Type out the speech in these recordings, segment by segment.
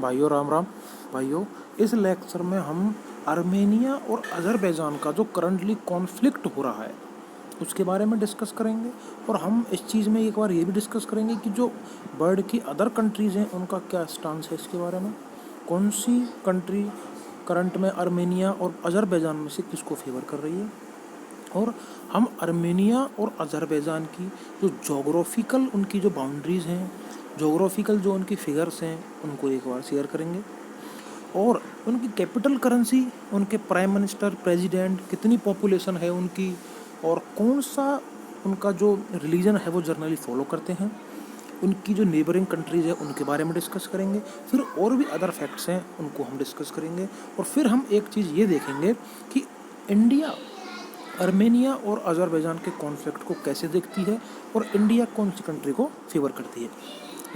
भाइयों राम राम। भाइयों, इस लेक्चर में हम आर्मेनिया और अज़रबैजान का जो करंटली कॉन्फ्लिक्ट हो रहा है उसके बारे में डिस्कस करेंगे। और हम इस चीज़ में एक बार ये भी डिस्कस करेंगे कि जो वर्ल्ड की अदर कंट्रीज़ हैं उनका क्या स्टांस है इसके बारे में, कौन सी कंट्री करंट में आर्मेनिया और अज़रबैजान में से किसको फेवर कर रही है, और हम आर्मेनिया और अज़रबैजान की जो जोग्राफिकल उनकी जो बाउंड्रीज़ हैं, जोग्राफिकल जो उनकी फिगर्स हैं, उनको एक बार शेयर करेंगे। और उनकी कैपिटल करेंसी, उनके प्राइम मिनिस्टर, प्रेसिडेंट, कितनी पॉपुलेशन है उनकी, और कौन सा उनका जो रिलीजन है वो जर्नली फॉलो करते हैं, उनकी जो नेबरिंग कंट्रीज़ है उनके बारे में डिस्कस करेंगे। फिर और भी अदर फैक्ट्स हैं उनको हम डिस्कस करेंगे। और फिर हम एक चीज़ ये देखेंगे कि इंडिया आर्मेनिया और अज़रबैजान के कॉन्फ्लिक्ट को कैसे देखती है और इंडिया कौन सी कंट्री को फेवर करती है।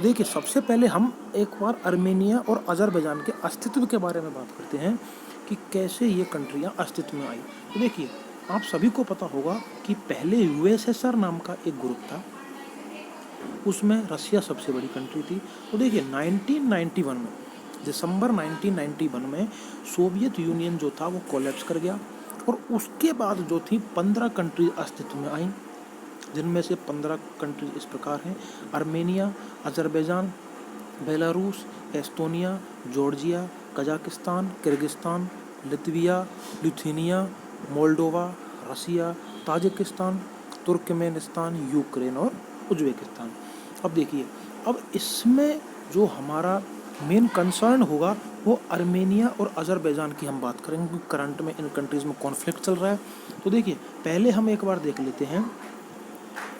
देखिए, सबसे पहले हम एक बार आर्मेनिया और अज़रबैजान के अस्तित्व के बारे में बात करते हैं कि कैसे ये कंट्रियाँ अस्तित्व में आई। तो देखिए, आप सभी को पता होगा कि पहले यूएसएसआर नाम का एक ग्रुप था, उसमें रसिया सबसे बड़ी कंट्री थी। तो देखिए 1991 में, दिसंबर 1991 में सोवियत यूनियन जो था वो कोलैप्स कर गया। और उसके बाद जो थी 15 कंट्री अस्तित्व में आई, जिनमें से 15 कंट्री इस प्रकार हैं: Armenia, Azerbaijan, Belarus, Estonia, Georgia, Kazakhstan, Kyrgyzstan, Lithuania, Lithuania, Moldova, Russia, Tajikistan, Turkmenistan, Ukraine और उज़्बेकिस्तान। अब देखिए, अब इसमें जो हमारा मेन कंसर्न होगा वो आर्मेनिया और अज़रबैजान की हम बात करेंगे। करंट में इन कंट्रीज़ में कॉन्फ्लिक्ट चल रहा है। तो देखिए, पहले हम एक बार देख लेते हैं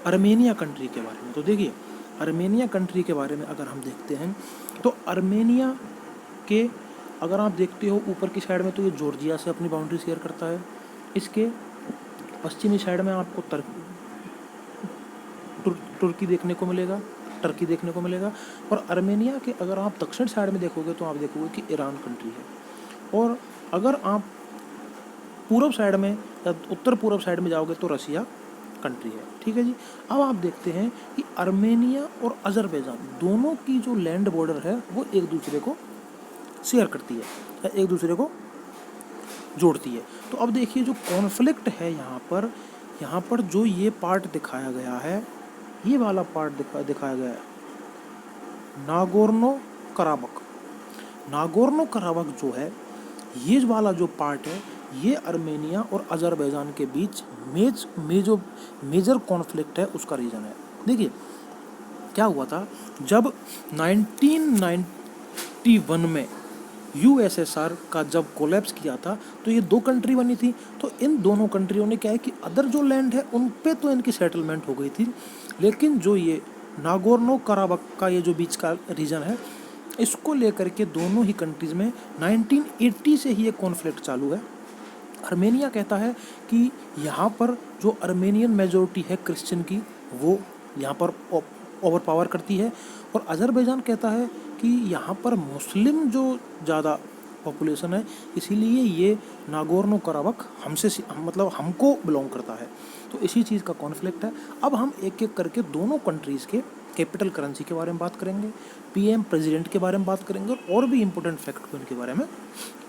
आर्मेनिया कंट्री के बारे में। तो देखिए, आर्मेनिया कंट्री के बारे में अगर हम देखते हैं तो आर्मेनिया के, अगर आप देखते हो ऊपर की साइड में, तो ये जॉर्जिया से अपनी बाउंड्री शेयर करता है। इसके पश्चिमी साइड में आपको तुर्की देखने को मिलेगा, टर्की देखने को मिलेगा। और आर्मेनिया के अगर आप दक्षिण साइड में देखोगे तो आप देखोगे कि ईरान कंट्री है। और अगर आप पूर्व साइड में या उत्तर पूर्व साइड में जाओगे तो रसिया कंट्री है। ठीक है जी। अब आप देखते हैं कि आर्मेनिया और अज़रबैजान दोनों की जो लैंड बॉर्डर है वो एक दूसरे को शेयर करती है या एक दूसरे को जोड़ती है। तो अब देखिए, जो कॉन्फ्लिक्ट है यहाँ पर जो ये पार्ट दिखाया गया है, ये वाला पार्ट दिखाया गया है, नागोर्नो कराबख। नागोर्नो कराबख जो है, ये वाला जो पार्ट है, ये आर्मेनिया और अज़रबैजान के बीच मेजर कॉन्फ्लिक्ट है, उसका रीज़न है। देखिए, क्या हुआ था, जब 1991 में यूएसएसआर का जब कोलैप्स किया था तो ये दो कंट्री बनी थी। तो इन दोनों कंट्रियों ने क्या है कि अदर जो लैंड है उन पे तो इनकी सेटलमेंट हो गई थी, लेकिन जो ये नागोर्नो कराबख का ये जो बीच का रीजन है, इसको लेकर के दोनों ही कंट्रीज़ में 1980 से ही ये कॉन्फ्लिक्ट चालू है। आर्मेनिया कहता है कि यहाँ पर जो आर्मेनियन मेजॉरिटी है क्रिश्चियन की, वो यहाँ पर ओवर पावर करती है। और अज़रबैजान कहता है कि यहाँ पर मुस्लिम जो ज़्यादा पॉपुलेशन है, इसीलिए ये नागोर्नो कराबख हमको बिलोंग करता है। तो इसी चीज़ का कॉन्फ्लिक्ट है। अब हम एक एक करके दोनों कंट्रीज़ के कैपिटल करेंसी के बारे में बात करेंगे, पीएम प्रेसिडेंट के बारे में बात करेंगे, और भी इम्पोर्टेंट फैक्ट को इनके बारे में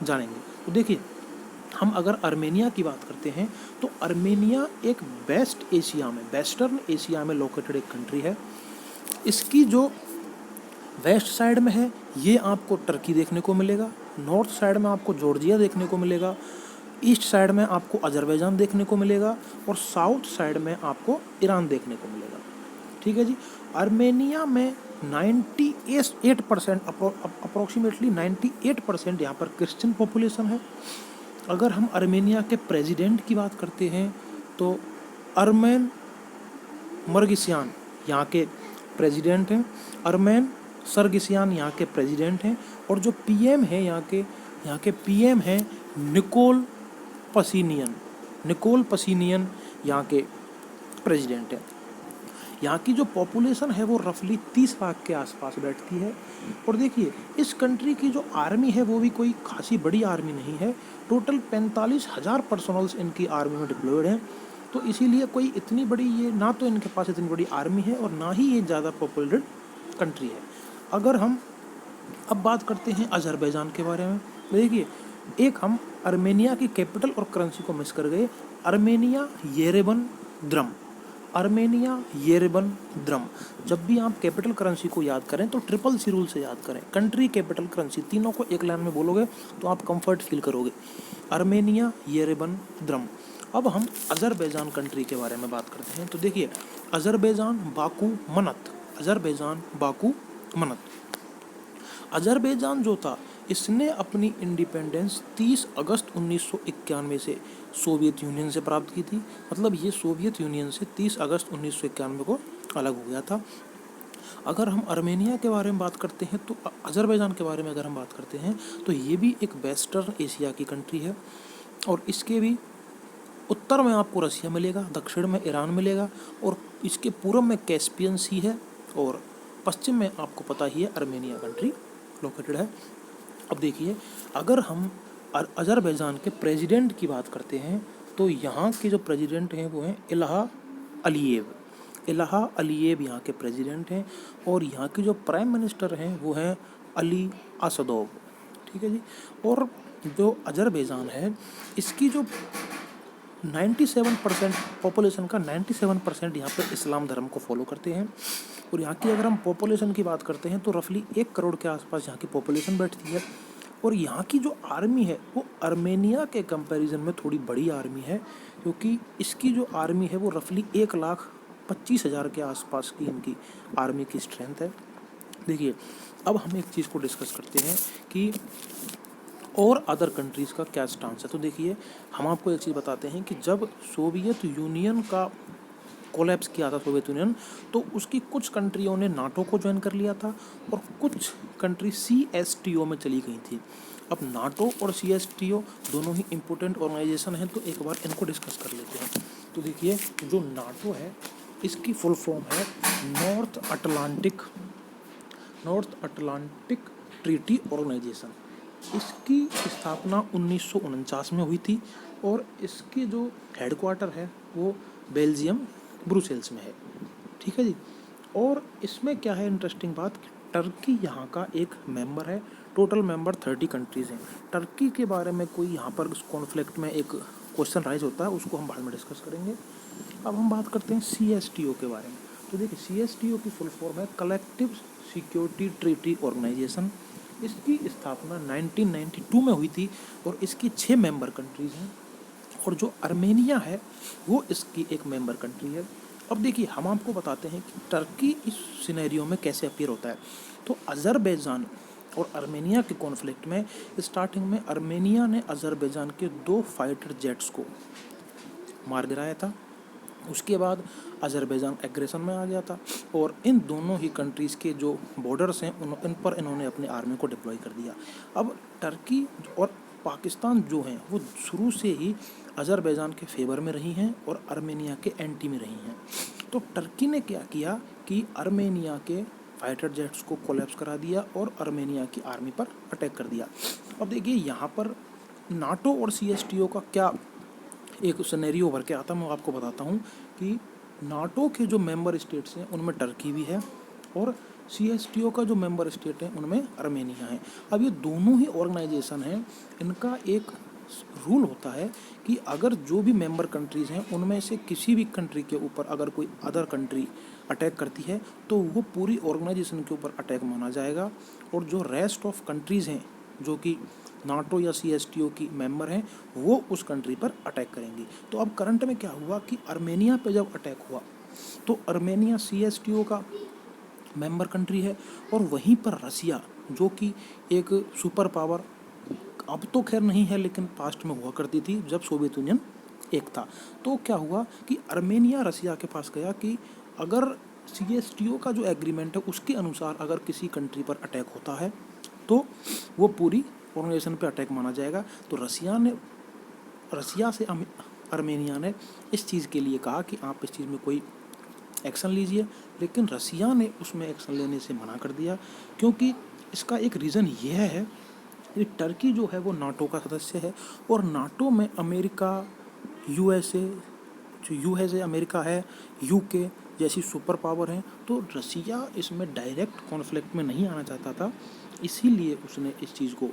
जानेंगे। तो देखिए, हम अगर आर्मेनिया की बात करते हैं तो आर्मेनिया एक वेस्टर्न एशिया में लोकेटेड एक कंट्री है। इसकी जो वेस्ट साइड में है ये आपको टर्की देखने को मिलेगा, नॉर्थ साइड में आपको जॉर्जिया देखने को मिलेगा, ईस्ट साइड में आपको अज़रबैजान देखने को मिलेगा, और साउथ साइड में आपको ईरान देखने को मिलेगा। ठीक है जी। आर्मेनिया में 98% अप्रोक्सीमेटली 98% यहाँ पर क्रिश्चियन पॉपुलेशन है। अगर हम आर्मेनिया के प्रेसिडेंट की बात करते हैं तो अरमैन मर्गिसियान यहाँ के प्रेसिडेंट हैं, अरमैन सर्गिसियान यहाँ के प्रेसिडेंट हैं। और जो पीएम है यहाँ के पीएम हैं निकोल पसीनियन यहाँ के प्रेसिडेंट हैं। यहाँ की जो पॉपुलेशन है वो रफली 30 लाख के आसपास बैठती है। और देखिए, इस कंट्री की जो आर्मी है वो भी कोई खासी बड़ी आर्मी नहीं है। टोटल 45,000 पर्सनल्स इनकी आर्मी में डिप्लॉयड हैं। तो इसीलिए कोई इतनी बड़ी, ये ना तो इनके पास इतनी बड़ी आर्मी है और ना ही ये ज़्यादा पॉपुलेटेड कंट्री है। अगर हम अब बात करते हैं अज़रबैजान के बारे में। देखिए, एक हम आर्मेनिया की कैपिटल और करेंसी को मिस कर गए। Armenia Yerevan dram, Armenia Yerevan dram. जब भी आप कैपिटल करेंसी को याद करें तो ट्रिपल सी रूल से याद करें। कंट्री, कैपिटल, करेंसी, तीनों को एक लाइन में बोलोगे तो आप कंफर्ट फील करोगे। Armenia Yerevan dram. अब हम अज़रबैजान कंट्री के बारे में बात करते हैं। तो देखिए, Azerbaijan Baku manat, Azerbaijan Baku manat. Azerbaijan जो था, इसने अपनी इंडिपेंडेंस 30 अगस्त 1991 से सोवियत यूनियन से प्राप्त की थी। मतलब ये सोवियत यूनियन से 30 अगस्त 1991 को अलग हो गया था। अगर हम आर्मेनिया के बारे में बात करते हैं तो अज़रबैजान के बारे में अगर हम बात करते हैं तो ये भी एक वेस्टर्न एशिया की कंट्री है और इसके भी उत्तर में आपको रसिया मिलेगा, दक्षिण में ईरान मिलेगा और इसके पूर्व में कैस्पियन सी है और पश्चिम में आपको पता ही है आर्मेनिया कंट्री लोकेटेड है। अब देखिए, अगर हम अज़रबैजान के प्रेसिडेंट की बात करते हैं तो यहाँ के जो प्रेसिडेंट हैं वो हैं इल्हा अलीयेव। इल्हा अलीयेव यहाँ के प्रेसिडेंट हैं और यहाँ के जो प्राइम मिनिस्टर हैं वो हैं अली असदोव। ठीक है जी। और जो अज़रबैजान है इसकी जो 97% पॉपुलेशन का 97% यहाँ पर इस्लाम धर्म को फॉलो करते हैं। और यहाँ की अगर हम पॉपुलेशन की बात करते हैं तो रफली 1 करोड़ के आसपास यहाँ की पॉपुलेशन बैठती है। और यहाँ की जो आर्मी है वो आर्मेनिया के कंपैरिजन में थोड़ी बड़ी आर्मी है, क्योंकि इसकी जो आर्मी है वो रफली 1,25,000 के आसपास की इनकी आर्मी की स्ट्रेंथ है। देखिए, अब हम एक चीज़ को डिस्कस करते हैं कि और अदर कंट्रीज़ का क्या स्टांस है। तो देखिए, हम आपको एक चीज़ बताते हैं कि जब सोवियत यूनियन का कोलैप्स किया था सोवियत यूनियन, तो उसकी कुछ कंट्रियों ने नाटो को ज्वाइन कर लिया था और कुछ कंट्री CSTO में चली गई थी। अब नाटो और CSTO दोनों ही इम्पोर्टेंट ऑर्गेनाइजेशन हैं, तो एक बार इनको डिस्कस कर लेते हैं। तो देखिए, जो नाटो है इसकी फुल फॉर्म है नॉर्थ अटलांटिक ट्रीटी ऑर्गेनाइजेशन। इसकी स्थापना 1949 में हुई थी और इसकी जो हेडक्वार्टर है वो बेल्जियम ब्रुसेल्स में है। ठीक है जी। और इसमें क्या है इंटरेस्टिंग बात, टर्की यहाँ का एक मेंबर है। टोटल मेंबर 30 कंट्रीज़ हैं। टर्की के बारे में कोई यहाँ पर कॉन्फ्लिक्ट में एक क्वेश्चन राइज होता है, उसको हम बाद में डिस्कस करेंगे। अब हम बात करते हैं CSTO के बारे में। तो देखिए, CSTO की फुल फॉर्म है कलेक्टिव सिक्योरिटी ट्रीटी ऑर्गेनाइजेशन। इसकी स्थापना 1992 में हुई थी और इसकी 6 मेंबर कंट्रीज़ हैं और जो आर्मेनिया है वो इसकी एक मेंबर कंट्री है। अब देखिए, हम आपको बताते हैं कि टर्की इस सिनेरियो में कैसे अपीयर होता है। तो अज़रबैजान और आर्मेनिया के कॉन्फ्लिक्ट में स्टार्टिंग में आर्मेनिया ने अज़रबैजान के 2 फाइटर जेट्स को मार गिराया था। उसके बाद अज़रबैजान एग्रेशन में आ गया था और इन दोनों ही कंट्रीज़ के जो बॉर्डर्स हैं इन पर इन्होंने अपनी आर्मी को डिप्लॉय कर दिया। अब टर्की और पाकिस्तान जो हैं वो शुरू से ही अज़रबैजान के फेवर में रही हैं और आर्मेनिया के एंटी में रही हैं। तो टर्की ने क्या किया कि आर्मेनिया के फाइटर जेट्स को कोलैप्स करा दिया और आर्मेनिया की आर्मी पर अटैक कर दिया। अब देखिए, यहाँ पर नाटो और CSTO का क्या एक सिनेरियो उभर के आता, मैं आपको बताता हूँ कि नाटो के जो मेंबर स्टेट्स हैं उनमें टर्की भी है और CSTO का जो मेंबर स्टेट है उनमें आर्मेनिया है। अब ये दोनों ही ऑर्गेनाइजेशन हैं, इनका एक रूल होता है कि अगर जो भी मेंबर कंट्रीज़ हैं उनमें से किसी भी कंट्री के ऊपर अगर कोई अदर कंट्री अटैक करती है तो वो पूरी ऑर्गेनाइजेशन के ऊपर अटैक माना जाएगा और जो रेस्ट ऑफ कंट्रीज़ हैं जो कि नाटो या CSTO की मेंबर हैं वो उस कंट्री पर अटैक करेंगी। तो अब करंट में क्या हुआ कि आर्मेनिया पे जब अटैक हुआ तो आर्मेनिया CSTO का मेंबर कंट्री है और वहीं पर रसिया जो कि एक सुपर पावर अब तो खैर नहीं है लेकिन पास्ट में हुआ करती थी जब सोवियत यूनियन एक था। तो क्या हुआ कि आर्मेनिया रसिया के पास गया कि अगर CSTO का जो एग्रीमेंट है उसके अनुसार अगर किसी कंट्री पर अटैक होता है तो वो पूरी ऑर्गेनाइजेशन पे अटैक माना जाएगा। तो रसिया से आर्मेनिया ने इस चीज़ के लिए कहा कि आप इस चीज़ में कोई एक्शन लीजिए, लेकिन रसिया ने उसमें एक्शन लेने से मना कर दिया क्योंकि इसका एक रीज़न यह है कि टर्की जो है वो नाटो का सदस्य है और नाटो में अमेरिका, USA, जो USA अमेरिका है, UK, जैसी सुपर पावर हैं, तो रसिया इसमें डायरेक्ट कॉन्फ्लिक्ट में नहीं आना चाहता था, इसीलिए उसने इस चीज़ को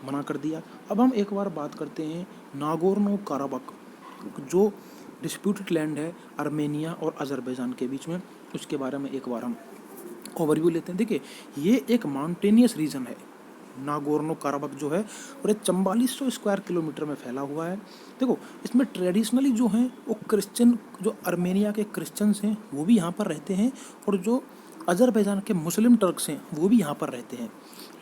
मना कर दिया। अब हम एक बार बात करते हैं नागोर्नो काराबख, जो डिस्प्यूटेड लैंड है आर्मेनिया और अज़रबैजान के बीच में, उसके बारे में एक बार हम ओवरव्यू लेते हैं। देखिए, ये एक माउंटेनियस रीजन है नागोर्नो काराबख जो है, और ये 4400 स्क्वायर किलोमीटर में फैला हुआ है। देखो, इसमें ट्रेडिशनली जो हैं वो क्रिश्चियन, जो आर्मेनिया के क्रिश्चियंस हैं वो भी यहाँ पर रहते हैं, और जो अज़रबैजान के मुस्लिम टर्क्स हैं वो भी यहाँ पर रहते हैं।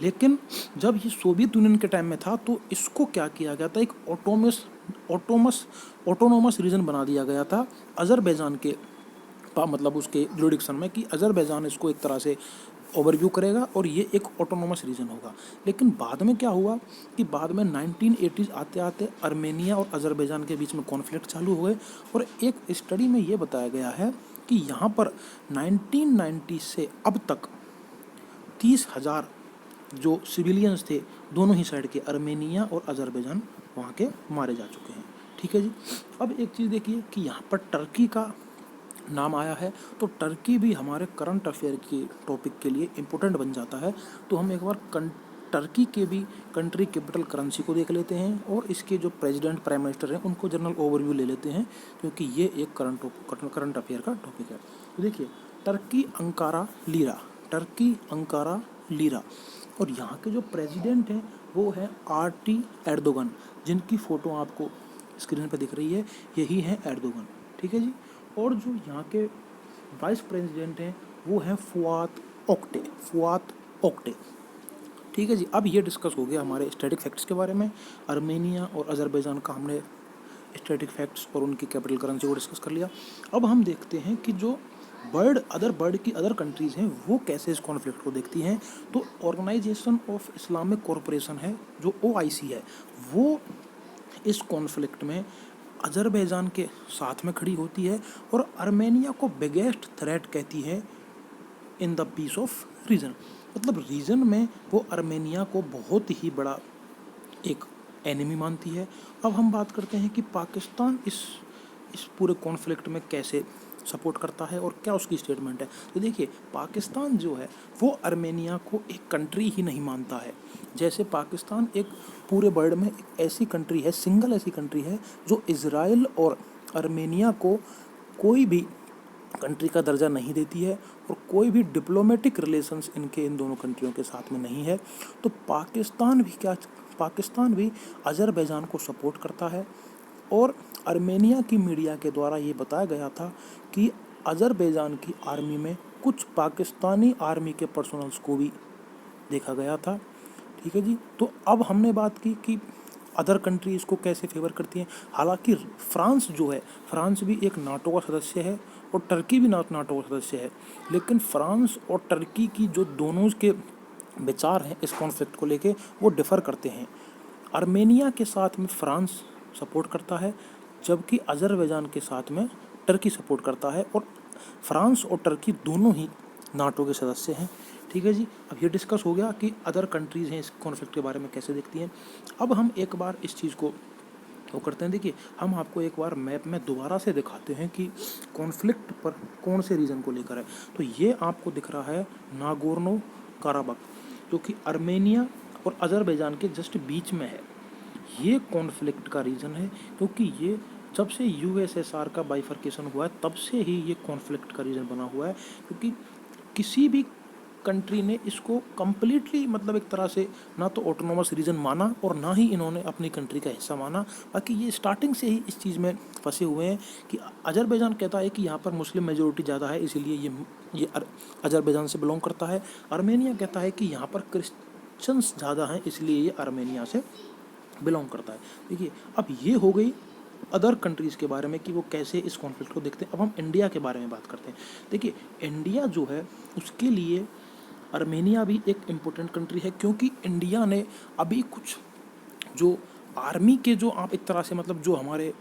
लेकिन जब ये सोवियत यूनियन के टाइम में था, तो इसको क्या किया गया था, एक ऑटोनोमस रीजन बना दिया गया था अज़रबैजान के मतलब उसके जुरिडिक्शन में, कि अज़रबैजान इसको एक तरह से ओवरव्यू करेगा और ये एक ऑटोनोमस रीजन होगा। लेकिन बाद में क्या हुआ कि बाद में 1980s आते आते आर्मेनिया और अज़रबैजान के बीच में कॉन्फ्लिक्ट चालू हो गए, और एक स्टडी में ये बताया गया है कि यहाँ पर 1990 से अब तक 30,000 जो सिविलियंस थे दोनों ही साइड के, आर्मेनिया और अज़रबैजान, वहाँ के मारे जा चुके हैं। ठीक है जी। अब एक चीज़ देखिए कि यहाँ पर टर्की का नाम आया है, तो टर्की भी हमारे करंट अफेयर की टॉपिक के लिए इम्पोर्टेंट बन जाता है। तो हम एक बार टर्की के भी कंट्री कैपिटल करेंसी को देख लेते हैं, और इसके जो प्रेसिडेंट प्राइम मिनिस्टर हैं उनको जनरल ओवरव्यू ले लेते हैं, क्योंकि ये एक करंट अफेयर का टॉपिक है। तो देखिए, टर्की अंकारा लीरा, और यहाँ के जो प्रेसिडेंट हैं वो है RT एर्दोगन, जिनकी फ़ोटो आपको स्क्रीन पर दिख रही है, यही है एर्दोगन। ठीक है जी। और जो यहाँ के वाइस प्रेसिडेंट हैं वो हैं फुआत ओक्टे। ठीक है जी। अब ये डिस्कस हो गया हमारे स्टैटिक फैक्ट्स के बारे में। आर्मेनिया और अज़रबैजान का हमने स्टैटिक फैक्ट्स और उनकी कैपिटल करेंसी को डिस्कस कर लिया। अब हम देखते हैं कि जो अदर कंट्रीज़ हैं वो कैसे इस कॉन्फ्लिक्ट को देखती हैं। तो ऑर्गेनाइजेशन ऑफ इस्लामिक कॉरपोरेशन है, जो OIC है, वो इस कॉन्फ्लिक्ट में अज़रबैजान के साथ में खड़ी होती है, और आर्मेनिया को बिगेस्ट थ्रेट कहती है in the peace of region. मतलब रीजन में वो आर्मेनिया को बहुत ही बड़ा एक एनिमी मानती है। अब हम बात करते हैं कि पाकिस्तान इस पूरे कॉन्फ्लिक्ट में कैसे सपोर्ट करता है और क्या उसकी स्टेटमेंट है। तो देखिए, पाकिस्तान जो है वो आर्मेनिया को एक कंट्री ही नहीं मानता है। जैसे पाकिस्तान एक पूरे वर्ल्ड में एक ऐसी कंट्री है, सिंगल ऐसी कंट्री है जो इजराइल और आर्मेनिया को कोई भी कंट्री का दर्जा नहीं देती है, और कोई भी डिप्लोमेटिक रिलेशंस इन दोनों कंट्रियों के साथ में नहीं है। तो पाकिस्तान भी अज़रबैजान को सपोर्ट करता है, और आर्मेनिया की मीडिया के द्वारा ये बताया गया था कि अज़रबैजान की आर्मी में कुछ पाकिस्तानी आर्मी के पर्सनल्स को भी देखा गया था। ठीक है जी। तो अब हमने बात की कि अदर कंट्री इसको कैसे फेवर करती हैं। हालांकि फ्रांस जो है, फ्रांस भी एक नाटो का सदस्य है, और टर्की भी नाटो का सदस्य है, लेकिन फ्रांस और टर्की की जो दोनों के विचार हैं इस कॉन्फ्लिक्ट को लेके वो डिफ़र करते हैं। आर्मेनिया के साथ में फ्रांस सपोर्ट करता है, जबकि अज़रबैजान के साथ में टर्की सपोर्ट करता है, और फ्रांस और टर्की दोनों ही नाटो के सदस्य हैं। ठीक है जी। अब ये डिस्कस हो गया कि अदर कंट्रीज़ हैं इस कॉन्फ्लिक्ट के बारे में कैसे देखती हैं। अब हम एक बार इस चीज़ को वो करते हैं। देखिए, हम आपको एक बार मैप में दोबारा से दिखाते हैं कि कॉन्फ्लिक्ट पर कौन से रीजन को लेकर है। तो ये आपको दिख रहा है नागोर्नो काराबख, जो कि आर्मेनिया और अज़रबैजान के जस्ट बीच में है। ये कॉन्फ्लिक्ट का रीज़न है, क्योंकि ये जब से USSR का बाइफर्केशन हुआ है तब से ही ये कॉन्फ्लिक्ट का रीज़न बना हुआ है, क्योंकि किसी भी कंट्री ने इसको कम्प्लीटली मतलब एक तरह से ना तो ऑटोनोमस रीजन माना और ना ही इन्होंने अपनी कंट्री का हिस्सा माना। बाकी ये स्टार्टिंग से ही इस चीज़ में फंसे हुए हैं कि अज़रबैजान कहता है कि यहाँ पर मुस्लिम मेजोरिटी ज़्यादा है, इसीलिए ये अज़रबैजान से बिलोंग करता है। आर्मेनिया कहता है कि यहाँ पर क्रिश्चियंस ज़्यादा हैं, इसलिए ये आर्मेनिया से बिलोंग करता है। देखिए, अब ये हो गई अदर कंट्रीज़ के बारे में कि वो कैसे इस कॉन्फ्लिक्ट को देखते हैं। अब हम इंडिया के बारे में बात करते हैं। देखिए, इंडिया जो है उसके लिए आर्मेनिया भी एक इम्पोर्टेंट कंट्री है, क्योंकि इंडिया ने अभी कुछ जो आर्मी के जो आप एक तरह से मतलब जो हमारे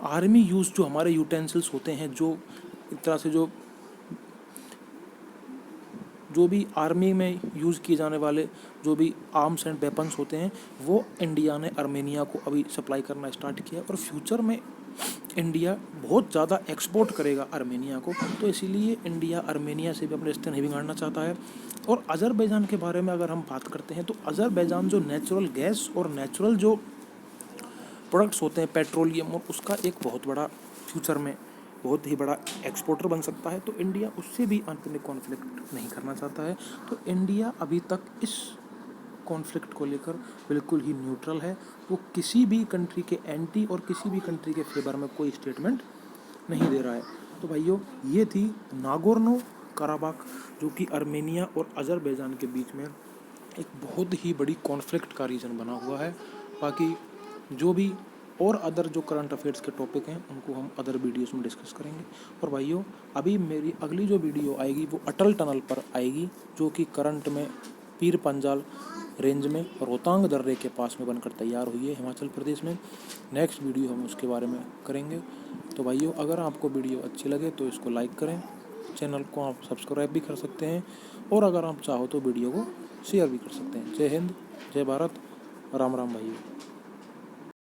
आर्मी यूज़ जो हमारे यूटेंसिल्स होते हैं, जो एक तरह से जो भी आर्मी में यूज़ किए जाने वाले जो भी आर्म्स एंड वेपन्स होते हैं, वो इंडिया ने आर्मेनिया को अभी सप्लाई करना स्टार्ट किया, और फ्यूचर में इंडिया बहुत ज़्यादा एक्सपोर्ट करेगा आर्मेनिया को, तो इसीलिए इंडिया आर्मेनिया से भी अपने रिश्ते नहीं बिगाड़ना चाहता है। और अज़रबैजान के बारे में अगर हम बात करते हैं तो अज़रबैजान जो नेचुरल गैस और नेचुरल जो प्रोडक्ट्स होते हैं पेट्रोलियम, और उसका एक बहुत बड़ा फ्यूचर में बहुत ही बड़ा एक्सपोर्टर बन सकता है। तो इंडिया उससे भी अपने कॉन्फ्लिक्ट नहीं करना चाहता है। तो इंडिया अभी तक इस कॉन्फ्लिक्ट को लेकर बिल्कुल ही न्यूट्रल है। वो किसी भी कंट्री के एंटी और किसी भी कंट्री के फेवर में कोई स्टेटमेंट नहीं दे रहा है। तो भाइयों, ये थी नागोर्नो कराबाख, जो कि आर्मेनिया और अज़रबैजान के बीच में एक बहुत ही बड़ी कॉन्फ्लिक्ट का रीज़न बना हुआ है। बाकी जो भी और अदर जो करंट अफेयर्स के टॉपिक हैं उनको हम अदर वीडियोस में डिस्कस करेंगे। और भाइयों, अभी मेरी अगली जो वीडियो आएगी वो अटल टनल पर आएगी, जो कि करंट में पीर पंजाल रेंज में रोहतांग दर्रे के पास में बनकर तैयार हुई है हिमाचल प्रदेश में। नेक्स्ट वीडियो हम उसके बारे में करेंगे। तो भाइयों, अगर आपको वीडियो अच्छी लगे तो इसको लाइक करें, चैनल को आप सब्सक्राइब भी कर सकते हैं, और अगर आप चाहो तो वीडियो को शेयर भी कर सकते हैं। जय हिंद, जय भारत, राम राम भाइयों।